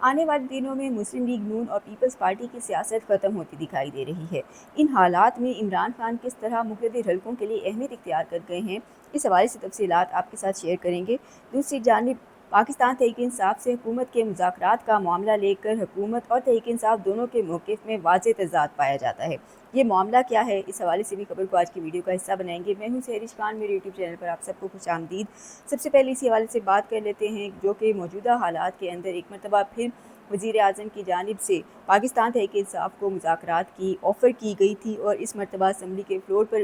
آنے والے دنوں میں مسلم لیگ نون اور پیپلز پارٹی کی سیاست ختم ہوتی دکھائی دے رہی ہے۔ ان حالات میں عمران خان کس طرح مقتدر حلقوں کے لیے اہمیت اختیار کر گئے ہیں، اس حوالے سے تفصیلات آپ کے ساتھ شیئر کریں گے۔ دوسری جانب پاکستان تحریک انصاف سے حکومت کے مذاکرات کا معاملہ لے کر حکومت اور تحریک انصاف دونوں کے موقف میں واضح تضاد پایا جاتا ہے۔ یہ معاملہ کیا ہے، اس حوالے سے بھی خبر کو آج کی ویڈیو کا حصہ بنائیں گے۔ میں ہوں سحرش خان، میرے یوٹیوب چینل پر آپ سب کو خوش آمدید۔ سب سے پہلے اسی حوالے سے بات کر لیتے ہیں جو کہ موجودہ حالات کے اندر ایک مرتبہ پھر وزیر اعظم کی جانب سے پاکستان تحریک انصاف کو مذاکرات کی آفر کی گئی تھی، اور اس مرتبہ اسمبلی کے فلور پر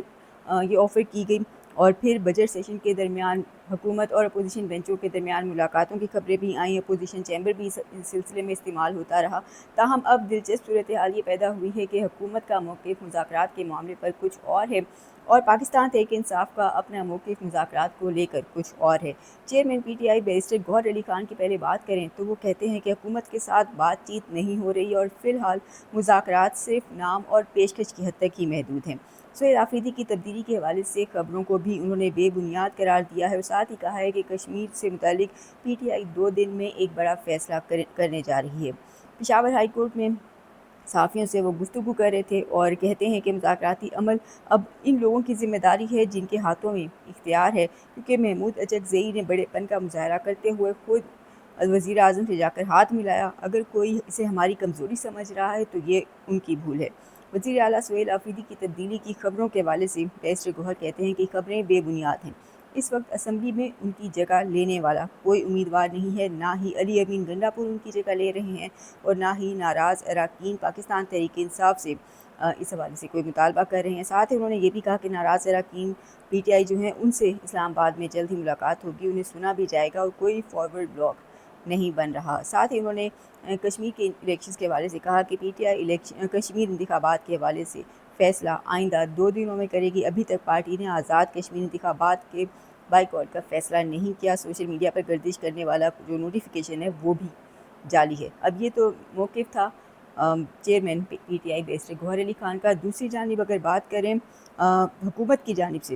یہ آفر کی گئی، اور پھر بجٹ سیشن کے درمیان حکومت اور اپوزیشن بینچوں کے درمیان ملاقاتوں کی خبریں بھی آئیں، اپوزیشن چیمبر بھی اس سلسلے میں استعمال ہوتا رہا۔ تاہم اب دلچسپ صورتحال یہ پیدا ہوئی ہے کہ حکومت کا موقف مذاکرات کے معاملے پر کچھ اور ہے، اور پاکستان تحریک انصاف کا اپنا موقف مذاکرات کو لے کر کچھ اور ہے۔ Chairman P T I barrister Gohar Ali Khan کی پہلے بات کریں تو وہ کہتے ہیں کہ حکومت کے ساتھ بات چیت نہیں ہو رہی، اور فی الحال مذاکرات صرف نام اور پیشکش کی حد تک ہی محدود ہیں۔ سہیل آفریدی کی تبدیلی کے حوالے سے خبروں کو بھی انہوں نے بے بنیاد قرار دیا ہے، اور ساتھ ہی کہا ہے کہ کشمیر سے متعلق پی ٹی آئی 2 دن میں ایک بڑا فیصلہ کرنے جا رہی ہے۔ پشاور ہائی کورٹ میں صحافیوں سے وہ گفتگو کر رہے تھے اور کہتے ہیں کہ مذاکراتی عمل اب ان لوگوں کی ذمہ داری ہے جن کے ہاتھوں میں اختیار ہے، کیونکہ محمود اچکزئی نے بڑے پن کا مظاہرہ کرتے ہوئے خود وزیر اعظم سے جا کر ہاتھ ملایا۔ اگر کوئی اسے ہماری کمزوری سمجھ رہا ہے تو یہ ان کی بھول ہے۔ وزیر اعلیٰ سہیل آفریدی کی تبدیلی کی خبروں کے حوالے سے بیرسٹر گوہر کہتے ہیں کہ خبریں بے بنیاد ہیں۔ اس وقت اسمبلی میں ان کی جگہ لینے والا کوئی امیدوار نہیں ہے، نہ ہی علی امین گنڈا پور ان کی جگہ لے رہے ہیں، اور نہ ہی ناراض اراکین پاکستان تحریک انصاف سے اس حوالے سے کوئی مطالبہ کر رہے ہیں۔ ساتھ ہی انہوں نے یہ بھی کہا کہ ناراض اراکین پی ٹی آئی جو ہیں ان سے اسلام آباد میں جلد ہی ملاقات ہوگی، انہیں سنا بھی جائے گا، اور کوئی فارورڈ بلاک نہیں بن رہا۔ ساتھ ہی انہوں نے کشمیر کے الیکشنز کے حوالے سے کہا کہ پی ٹی آئی کشمیر انتخابات کے حوالے سے فیصلہ آئندہ 2 دنوں میں کرے گی۔ ابھی تک پارٹی نے آزاد کشمیر انتخابات کے بائیکاٹ کا فیصلہ نہیں کیا۔ سوشل میڈیا پر گردش کرنے والا جو نوٹیفیکیشن ہے وہ بھی جعلی ہے۔ اب یہ تو موقف تھا chairman P T I barrister Gohar Ali Khan کا۔ دوسری جانب اگر بات کریں حکومت کی جانب سے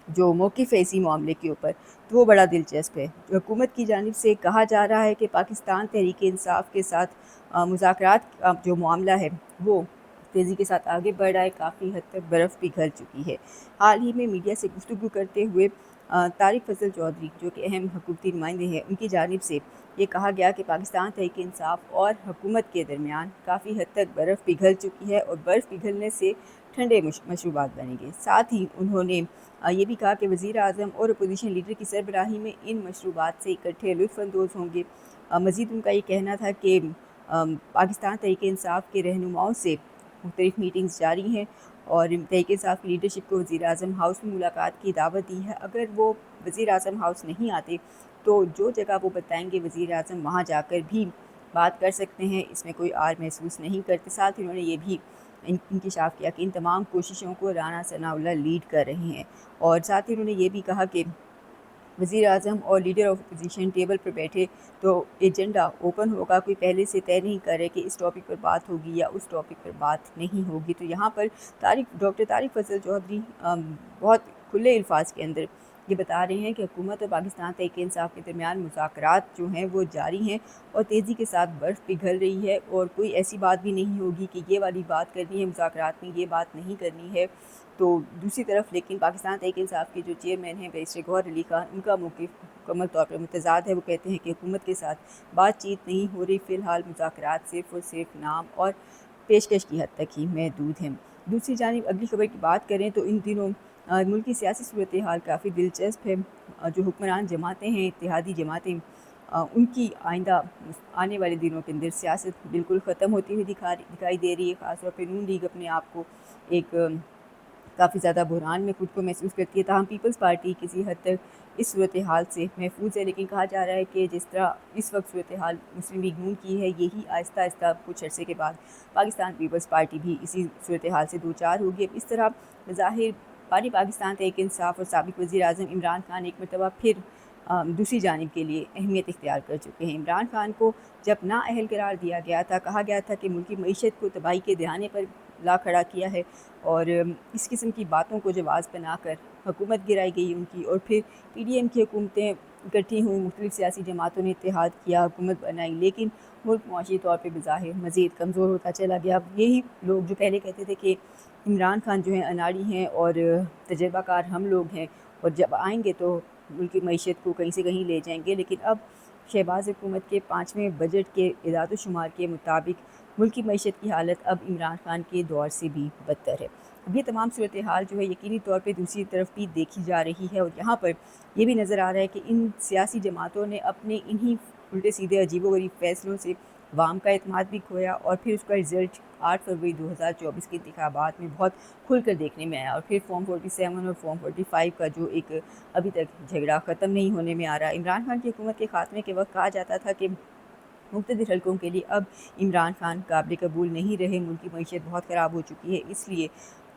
جو موقف ہے اسی معاملے کے اوپر، تو وہ بڑا دلچسپ ہے۔ حکومت کی جانب سے کہا جا رہا ہے کہ پاکستان تحریک انصاف کے ساتھ مذاکرات کا جو معاملہ ہے وہ تیزی کے ساتھ آگے بڑھ رہا ہے، کافی حد تک برف پگھل چکی ہے۔ حال ہی میں میڈیا سے گفتگو کرتے ہوئے طارق فضل چودھری جو کہ اہم حکومتی نمائندے ہیں، ان کی جانب سے یہ کہا گیا کہ پاکستان تحریک انصاف اور حکومت کے درمیان کافی حد تک برف پگھل چکی ہے، اور برف پگھلنے سے ٹھنڈے مشروبات بنیں گے۔ ساتھ ہی انہوں نے یہ بھی کہا کہ وزیر اعظم اور اپوزیشن لیڈر کی سربراہی میں ان مشروبات سے اکٹھے لطف اندوز ہوں گے۔ مزید ان کا یہ کہنا تھا کہ پاکستان تحریک انصاف کے رہنماؤں سے مختلف میٹنگز جاری ہیں، اور تحریک انصاف کی لیڈرشپ کو وزیر اعظم ہاؤس میں ملاقات کی دعوت دی ہے۔ اگر وہ وزیر اعظم ہاؤس نہیں آتے تو جو جگہ وہ بتائیں گے وزیر اعظم وہاں جا کر بھی بات کر سکتے ہیں، اس میں کوئی آر محسوس نہیں کرتے۔ ساتھ ہی انہوں نے یہ بھی انکشاف کیا کہ ان تمام کوششوں کو رانا ثناءاللہ لیڈ کر رہے ہیں، اور ساتھ ہی انہوں نے یہ بھی کہا کہ وزیر اعظم اور لیڈر آف اپوزیشن ٹیبل پر بیٹھے تو ایجنڈا اوپن ہوگا، کوئی پہلے سے طے نہیں کرے کہ اس ٹاپک پر بات ہوگی یا اس ٹاپک پر بات نہیں ہوگی۔ تو یہاں پر ڈاکٹر طارق فضل چودھری بہت کھلے الفاظ کے اندر یہ بتا رہے ہیں کہ حکومت اور پاکستان تحریک انصاف کے درمیان مذاکرات جو ہیں وہ جاری ہیں، اور تیزی کے ساتھ برف پگھل رہی ہے، اور کوئی ایسی بات بھی نہیں ہوگی کہ یہ والی بات کرنی ہے مذاکرات میں، یہ بات نہیں کرنی ہے۔ تو دوسری طرف لیکن پاکستان تحریک انصاف کے جو چیئرمین ہیں بیرسٹر گوہر علی خان، ان کا موقف مکمل طور پر متضاد ہے۔ وہ کہتے ہیں کہ حکومت کے ساتھ بات چیت نہیں ہو رہی، فی الحال مذاکرات صرف اور صرف نام اور پیشکش کی حد تک ہی محدود ہیں۔ دوسری جانب اگلی خبر کی بات کریں تو ان دنوں ملکی سیاسی صورتحال کافی دلچسپ ہے۔ جو حکمران جماعتیں ہیں، اتحادی جماعتیں، ان کی آنے والے دنوں کے اندر سیاست بالکل ختم ہوتی ہوئی دکھائی دے رہی ہے۔ خاص طور پہ نون لیگ اپنے آپ کو ایک کافی زیادہ بحران میں خود کو محسوس کرتی ہے، تاہم پیپلز پارٹی کسی حد تک اس صورتحال سے محفوظ ہے۔ لیکن کہا جا رہا ہے کہ جس طرح اس وقت صورتحال مسلم لیگ نون کی ہے، یہی آہستہ آہستہ کچھ عرصے کے بعد پاکستان پیپلز پارٹی بھی اسی صورتحال سے دوچار ہوگی۔ اس طرح بظاہر بانی پاکستان تحریک انصاف اور سابق وزیر اعظم عمران خان ایک مرتبہ پھر دوسری جانب کے لیے اہمیت اختیار کر چکے ہیں۔ عمران خان کو جب نااہل قرار دیا گیا تھا، کہا گیا تھا کہ ملکی معیشت کو تباہی کے دہانے پر لا کھڑا کیا ہے، اور اس قسم کی باتوں کو جواز بنا کر حکومت گرائی گئی ان کی، اور پھر پی ڈی ایم کی حکومتیں اکٹھی ہوئیں، مختلف سیاسی جماعتوں نے اتحاد کیا، حکومت بنائی، لیکن ملک معاشی طور پہ بظاہر مزید کمزور ہوتا چلا گیا۔ اب یہی لوگ جو پہلے کہتے تھے کہ عمران خان جو ہیں اناڑی ہیں اور تجربہ کار ہم لوگ ہیں اور جب آئیں گے تو ملک کی معیشت کو کہیں سے کہیں لے جائیں گے، لیکن اب شہباز حکومت کے 5ویں بجٹ کے اعداد و شمار کے مطابق ملک کی معیشت کی حالت اب عمران خان کے دور سے بھی بدتر ہے۔ اب یہ تمام صورتحال جو ہے یقینی طور پہ دوسری طرف بھی دیکھی جا رہی ہے، اور یہاں پر یہ بھی نظر آ رہا ہے کہ ان سیاسی جماعتوں نے اپنے انہی الٹے سیدھے عجیب و غریب فیصلوں سے عوام کا اعتماد بھی کھویا، اور پھر اس کا رزلٹ 8 فروری 2024 کے انتخابات میں بہت کھل کر دیکھنے میں آیا، اور پھر فارم 47 اور فارم 45 کا جو ایک ابھی تک جھگڑا ختم نہیں ہونے میں آ رہا ہے۔ عمران خان کی حکومت کے خاتمے کے وقت کہا جاتا تھا کہ مقتدر حلقوں کے لیے اب عمران خان قابل قبول نہیں رہے، ملک کی معیشت بہت خراب ہو چکی ہے، اس لیے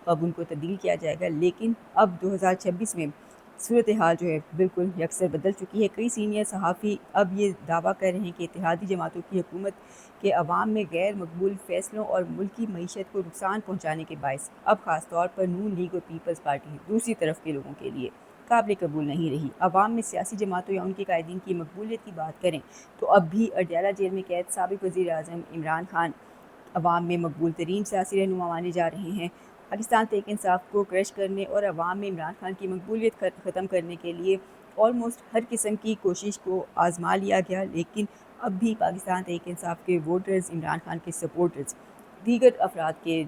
اب ان کو تبدیل کیا جائے گا، لیکن اب 2026 میں صورتحال جو ہے بالکل یکسر بدل چکی ہے۔ کئی سینئر صحافی اب یہ دعویٰ کر رہے ہیں کہ اتحادی جماعتوں کی حکومت کے عوام میں غیر مقبول فیصلوں اور ملکی معیشت کو نقصان پہنچانے کے باعث اب خاص طور پر نون لیگ اور پیپلز پارٹی دوسری طرف کے لوگوں کے لیے قابل قبول نہیں رہی۔ عوام میں سیاسی جماعتوں یا ان کے قائدین کی مقبولیت کی بات کریں تو اب بھی اڈیالہ جیل میں قید سابق وزیر اعظم عمران خان عوام میں مقبول ترین سیاسی رہنما مانے جا رہے ہیں۔ پاکستان تحریک انصاف کو کرش کرنے اور عوام میں عمران خان کی مقبولیت ختم کرنے کے لیے آلموسٹ ہر قسم کی کوشش کو آزما لیا گیا، لیکن اب بھی پاکستان تحریک انصاف کے ووٹرز، عمران خان کے سپورٹرز، دیگر افراد کے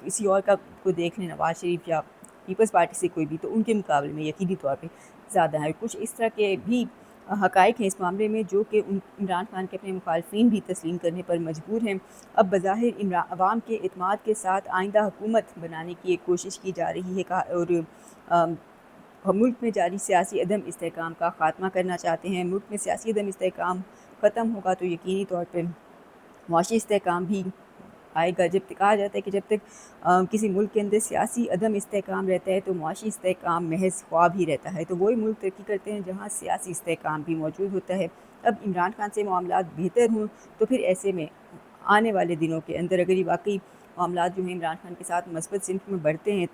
کسی اور کا کو دیکھ لیں، نواز شریف یا پیپلز پارٹی سے کوئی بھی، تو ان کے مقابلے میں یقینی طور پہ زیادہ ہے۔ کچھ اس طرح کے بھی حقائق ہیں اس معاملے میں جو کہ عمران خان کے اپنے مخالفین بھی تسلیم کرنے پر مجبور ہیں۔ اب بظاہر عوام کے اعتماد کے ساتھ آئندہ حکومت بنانے کی ایک کوشش کی جا رہی ہے، اور ملک میں جاری سیاسی عدم استحکام کا خاتمہ کرنا چاہتے ہیں۔ ملک میں سیاسی عدم استحکام ختم ہوگا تو یقینی طور پر معاشی استحکام بھی آئے گا۔ جب تک کہا جاتا ہے کہ جب تک کسی ملک کے اندر سیاسی عدم استحکام رہتا ہے تو معاشی استحکام محض خواب ہی رہتا ہے، تو وہی ملک ترقی کرتے ہیں جہاں سیاسی استحکام بھی موجود ہوتا ہے۔ اب عمران خان سے معاملات بہتر ہوں تو پھر ایسے میں آنے والے دنوں کے اندر اگر یہ واقعی معاملات جو ہیں عمران خان کے ساتھ مثبت سمت میں بڑھتے ہیں